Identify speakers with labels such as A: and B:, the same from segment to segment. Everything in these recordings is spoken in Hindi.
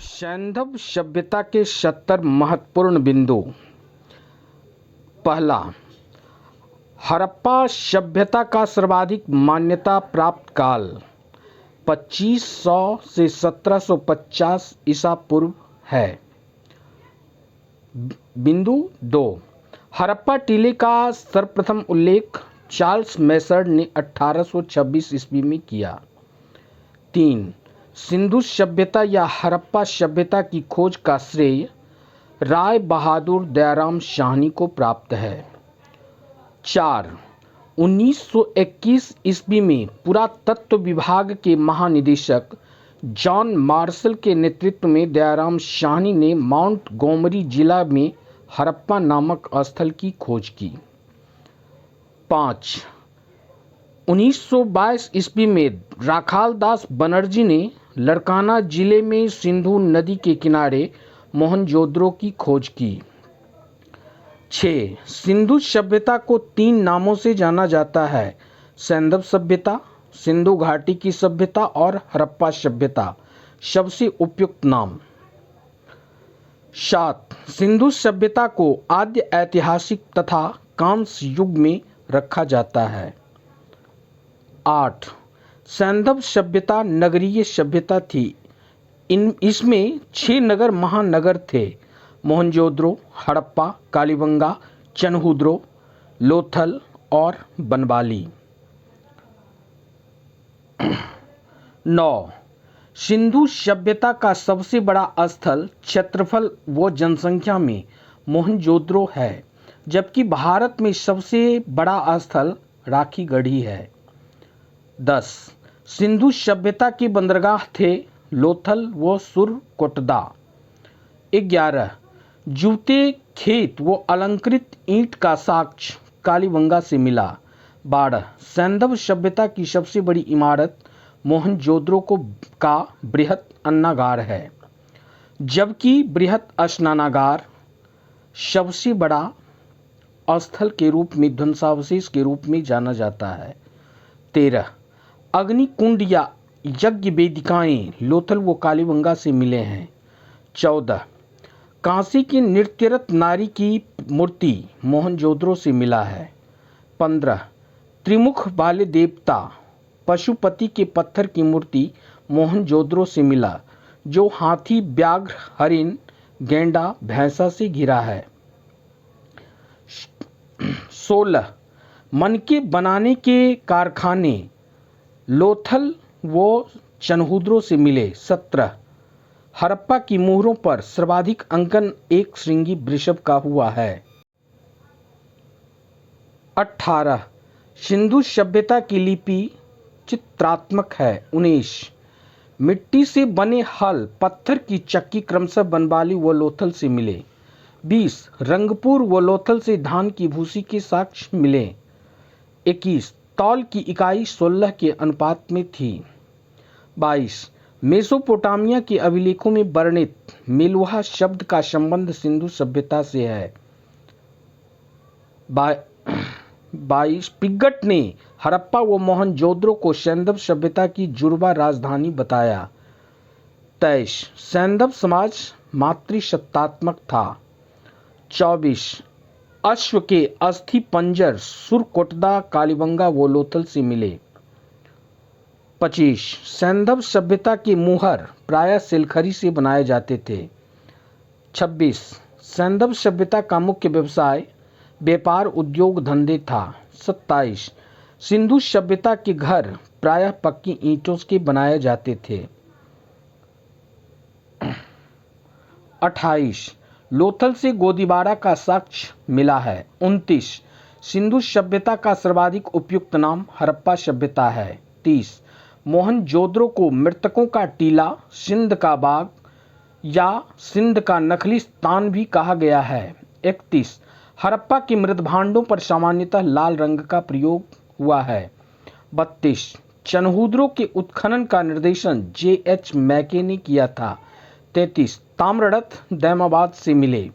A: सैंधव सभ्यता के 70 महत्वपूर्ण बिंदु। पहला, हड़प्पा सभ्यता का सर्वाधिक मान्यता प्राप्त काल 2500 से 1750 ईसा पूर्व है। बिंदु 2, हड़प्पा टीले का सर्वप्रथम उल्लेख चार्ल्स मैसर्ड ने 1826 ईस्वी में किया। 3, सिंधु सभ्यता या हड़प्पा सभ्यता की खोज का श्रेय राय बहादुर दयाराम साहनी को प्राप्त है। 4, 1921 ईस्वी में पुरातत्व विभाग के महानिदेशक जॉन मार्शल के नेतृत्व में दयाराम साहनी ने माउंट गोमरी जिला में हड़प्पा नामक स्थल की खोज की। 5, 1922 ईस्वी में राखाल दास बनर्जी ने लड़काना जिले में सिंधु नदी के किनारे मोहनजोदड़ो की खोज की। 6, सिंधु सभ्यता को 3 नामों से जाना जाता है: सैंधव सभ्यता, सिंधु घाटी की सभ्यता और हड़प्पा सभ्यता। सबसे उपयुक्त नाम। 7, सिंधु सभ्यता को आद्य ऐतिहासिक तथा कांस्य युग में रखा जाता है। 8, सैंधव सभ्यता नगरीय सभ्यता थी। इसमें 6 नगर महानगर थे: मोहनजोदड़ो, हड़प्पा, कालीबंगा, चनहुद्रो, लोथल और बनवाली। 9, सिंधु सभ्यता का सबसे बड़ा स्थल क्षेत्रफल व जनसंख्या में मोहनजोदड़ो है, जबकि भारत में सबसे बड़ा स्थल राखीगढ़ी है। 10, सिंधु सभ्यता के बंदरगाह थे लोथल व सुरकोटदा। 11, जूते खेत व अलंकृत ईंट का साक्ष्य कालीबंगा से मिला। 12, सैंधव सभ्यता की सबसे बड़ी इमारत मोहनजोदड़ो का बृहत अन्नागार है, जबकि बृहत स्नानागार सबसे बड़ा स्थल के रूप में ध्वंसावशेष के रूप में जाना जाता है। 13, अग्निकुंड या यज्ञ वेदिकाएं लोथल व कालीबंगा से मिले हैं। 14, कांसी की नृत्यरत नारी की मूर्ति मोहनजोदड़ो से मिला है। 15, त्रिमुख वाले देवता पशुपति के पत्थर की मूर्ति मोहनजोदड़ो से मिला, जो हाथी, व्याघ्र, हरिण, गैंडा, भैंसा से घिरा है। 16, मनके बनाने के कारखाने लोथल व चनहुद्रो से मिले। 17, हड़प्पा की मोहरों पर सर्वाधिक अंकन एक श्रृंगी वृषभ का हुआ है। 18, सिंधु सभ्यता की लिपि चित्रात्मक है। 19, मिट्टी से बने हल, पत्थर की चक्की क्रमशः बनवाली व लोथल से मिले। 20, रंगपुर व लोथल से धान की भूसी के साक्ष्य मिले। 21, तौल की इकाई 16 के अनुपात में थी। 22, मेसोपोटामिया के अभिलेखों में वर्णित मेलुहा शब्द का संबंध सिंधु सभ्यता से है। 22, पिग्गट ने हड़प्पा व मोहनजोदड़ो को सैंधव सभ्यता की जुड़वा राजधानी बताया। 23, सैंधव समाज मातृसत्तात्मक था। 24, अश्व के अस्थि पंजर सुरकोटदा, कालीबंगा व लोथल से मिले। 25, सैंधव सभ्यता के मुहर प्रायः सिलखरी से बनाए जाते थे। 26, सैंधव सभ्यता का मुख्य व्यवसाय व्यापार उद्योग धंधे था। 27, सिंधु सभ्यता के घर प्रायः पक्की ईंटों के बनाए जाते थे। 28, लोथल से गोदीबाड़ा का साक्ष्य मिला है। 29, सिंधु सभ्यता का सर्वाधिक उपयुक्त नाम हड़प्पा सभ्यता है। 30, मोहनजोदड़ो को मृतकों का टीला, सिंध का बाग या सिंध का नखली स्थान भी कहा गया है। 31, हड़प्पा के मृतभांडों पर सामान्यतः लाल रंग का प्रयोग हुआ है। 32, चनहुद्रो के उत्खनन का निर्देशन J.H. मैके ने किया था। 33, ताम्ररथ दैमाबाद से मिले।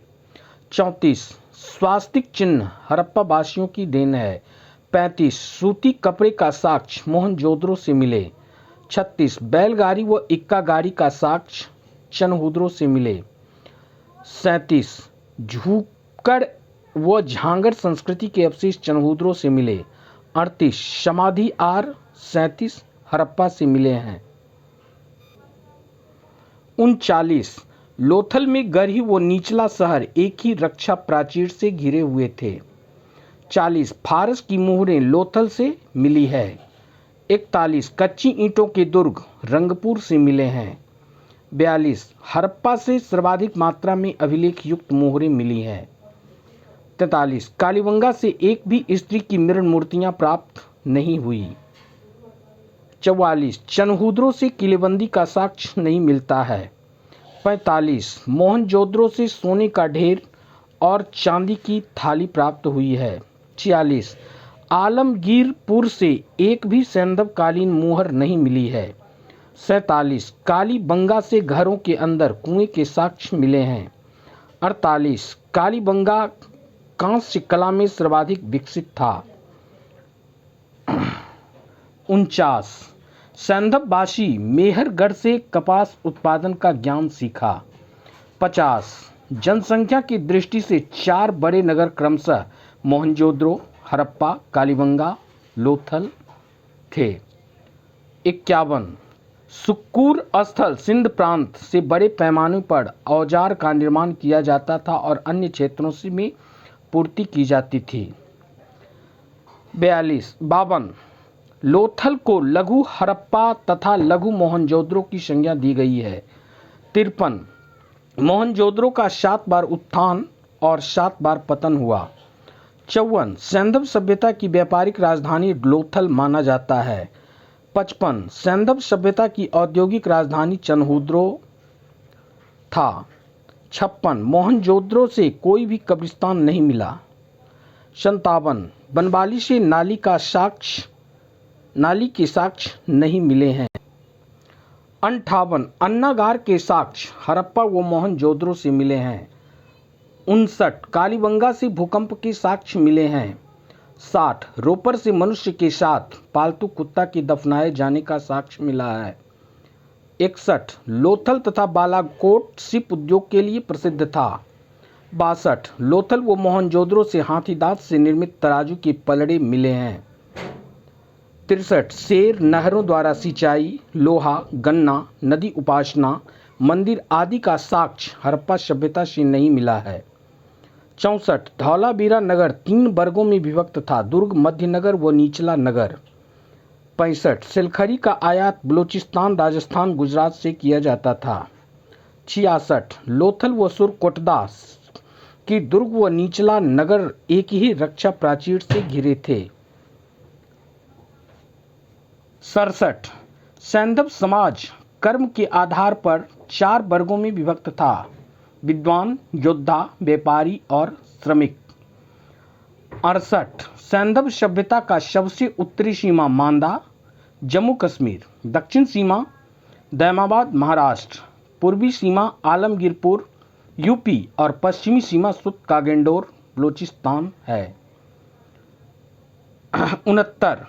A: 34, स्वास्तिक चिन्ह हड़प्पा वासियों की देन है। 35, सूती कपड़े का साक्ष्य मोहनजोदड़ो से मिले। 36, बैलगाड़ी व इक्का गाड़ी का साक्ष्य चनहूदरों से मिले। 37 झूकड़ व झांगड़ संस्कृति के अवशेष चनहूदरों से मिले। 38 समाधि आर 37 हड़प्पा से मिले हैं। 39 लोथल में गढ़ी व निचला शहर एक ही रक्षा प्राचीर से घिरे हुए थे। 40 फारस की मोहरें लोथल से मिली है। 41 कच्ची ईंटों के दुर्ग रंगपुर से मिले हैं। 42 हड़प्पा से सर्वाधिक मात्रा में अभिलेख युक्त मोहरें मिली हैं। 43 कालीबंगा से एक भी स्त्री की मृण मूर्तियां प्राप्त नहीं हुई। 44 चनहूदरों से किलेबंदी का साक्ष्य नहीं मिलता है। 45 मोहनजोदड़ो से सोने का ढेर और चांदी की थाली प्राप्त हुई है। 46 आलमगीरपुर से एक भी सैंधवकालीन मोहर नहीं मिली है। 47 कालीबंगा से घरों के अंदर कुएं के साक्ष्य मिले हैं। 48 कालीबंगा कांस्य कला में सर्वाधिक विकसित था। 49 सैंधववासी मेहरगढ़ से कपास उत्पादन का ज्ञान सीखा। 50 जनसंख्या की दृष्टि से 4 बड़े नगर क्रमशः मोहनजोदड़ो, हड़प्पा, कालीबंगा, लोथल थे। 51 सुक्कूर स्थल सिंध प्रांत से बड़े पैमाने पर औजार का निर्माण किया जाता था और अन्य क्षेत्रों से में पूर्ति की जाती थी। 52 लोथल को लघु हड़प्पा तथा लघु मोहनजोदड़ो की संज्ञा दी गई है। 53 मोहनजोदड़ो का 7 बार उत्थान और 7 बार पतन हुआ। 54 सैंधव सभ्यता की व्यापारिक राजधानी लोथल माना जाता है। 55 सैंधव सभ्यता की औद्योगिक राजधानी चनहूदरो था। 56 मोहनजोदड़ो से कोई भी कब्रिस्तान नहीं मिला। 57 बनवाली से नाली के साक्ष्य नहीं मिले हैं। 58 अन्नागार के साक्ष्य हड़प्पा व मोहनजोदड़ो से मिले हैं। 59 कालीबंगा से भूकंप के साक्ष्य मिले हैं। 60 रोपर से मनुष्य के साथ पालतू कुत्ता के दफनाए जाने का साक्ष्य मिला है। 61 लोथल तथा बालाकोट सिप उद्योग के लिए प्रसिद्ध था। 62 लोथल व मोहनजोदड़ो से हाथीदांत से निर्मित तराजू के पलड़े मिले हैं। 63 शेर नहरों द्वारा सिंचाई, लोहा, गन्ना, नदी उपासना, मंदिर आदि का साक्ष्य हड़प्पा सभ्यता से नहीं मिला है। 64 धौलावीरा नगर 3 वर्गों में विभक्त था, दुर्ग, मध्य नगर व निचला नगर। 65 सिलखरी का आयात बलूचिस्तान, राजस्थान, गुजरात से किया जाता था। 66 लोथल व सुरकोटदा की दुर्ग व निचला नगर एक ही रक्षा प्राचीर से घिरे थे। 67 सैंधव समाज कर्म के आधार पर 4 वर्गों में विभक्त था, विद्वान, योद्धा, व्यापारी और श्रमिक। 68 सैंधव सभ्यता का सबसे उत्तरी सीमा मांदा, जम्मू कश्मीर, दक्षिण सीमा दैमाबाद, महाराष्ट्र, पूर्वी सीमा आलमगीरपुर, यूपी और पश्चिमी सीमा सुत कागेंडोर, बलूचिस्तान है। 69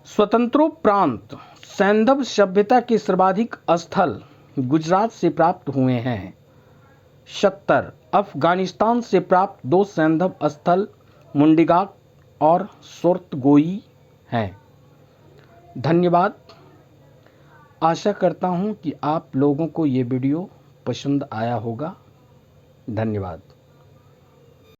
A: स्वतंत्रोपरांत सैंधव सभ्यता के सर्वाधिक स्थल गुजरात से प्राप्त हुए हैं। 70 अफगानिस्तान से प्राप्त 2 सैंधव स्थल मुंडिगाक और सोर्तगोई हैं। धन्यवाद। आशा करता हूं कि आप लोगों को ये वीडियो पसंद आया होगा। धन्यवाद।